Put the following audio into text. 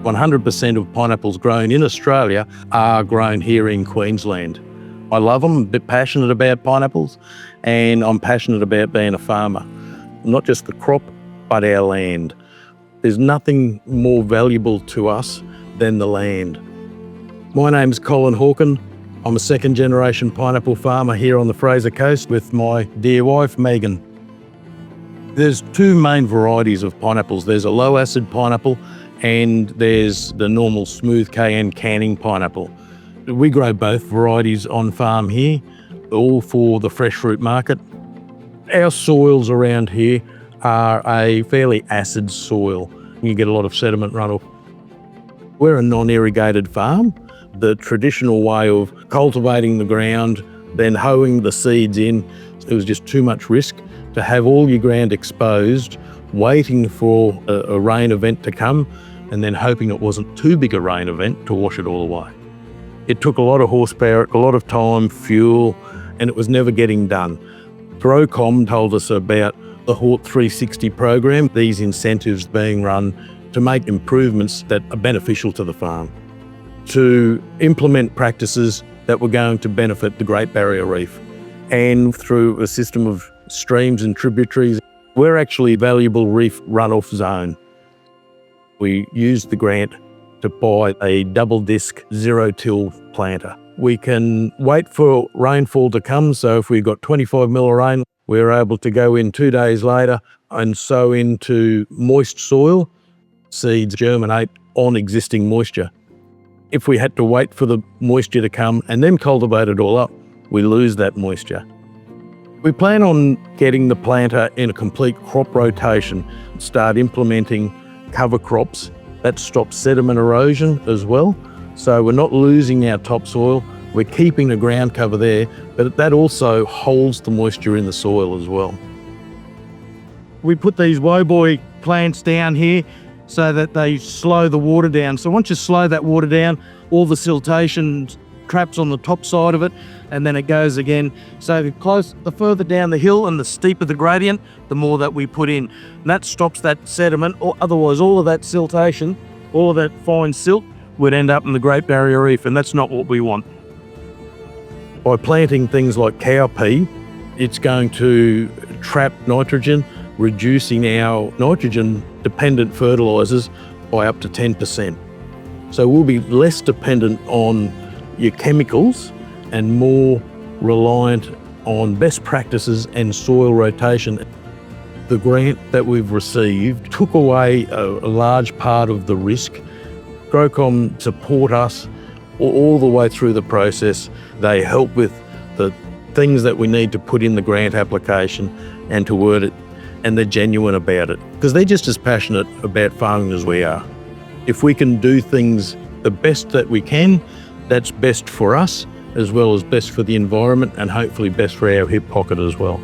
100% of pineapples grown in Australia are grown here in Queensland. I love them, I'm a bit passionate about pineapples, and I'm passionate about being a farmer. Not just the crop, but our land. There's nothing more valuable to us than the land. My name's Colin Hawken. I'm a second generation pineapple farmer here on the Fraser Coast with my dear wife, Megan. There's two main varieties of pineapples. There's a low acid pineapple and there's the normal smooth cayenne canning pineapple. We grow both varieties on farm here, all for the fresh fruit market. Our soils around here are a fairly acid soil. You get a lot of sediment runoff. We're a non-irrigated farm. The traditional way of cultivating the ground, then hoeing the seeds in, it was just too much risk to have all your ground exposed, waiting for a rain event to come, and then hoping it wasn't too big a rain event to wash it all away. It took a lot of horsepower, a lot of time, fuel, and it was never getting done. Throwcom told us about the Hort 360 program, these incentives being run to make improvements that are beneficial to the farm, to implement practices that were going to benefit the Great Barrier Reef. And through a system of streams and tributaries, we're actually a valuable reef runoff zone. We used the grant to buy a double disc zero-till planter. We can wait for rainfall to come, so if we've got 25 mil of rain, we're able to go in 2 days later and sow into moist soil. Seeds germinate on existing moisture. If we had to wait for the moisture to come and then cultivate it all up, we lose that moisture. We plan on getting the planter in a complete crop rotation, start implementing cover crops. That stops sediment erosion as well. So we're not losing our topsoil, we're keeping the ground cover there, but that also holds the moisture in the soil as well. We put these woboy plants down here so that they slow the water down. So once you slow that water down, all the siltation traps on the top side of it, and then it goes again. So the further down the hill and the steeper the gradient, the more that we put in. And that stops that sediment, or otherwise all of that siltation, all of that fine silt would end up in the Great Barrier Reef, and that's not what we want. By planting things like cowpea, it's going to trap nitrogen, reducing our nitrogen-dependent fertilisers by up to 10%. So we'll be less dependent on your chemicals and more reliant on best practices and soil rotation. The grant that we've received took away a large part of the risk. Growcom support us all the way through the process. They help with the things that we need to put in the grant application and to word it, and they're genuine about it because they're just as passionate about farming as we are. If we can do things the best that we can, that's best for us as well as best for the environment and hopefully best for our hip pocket as well.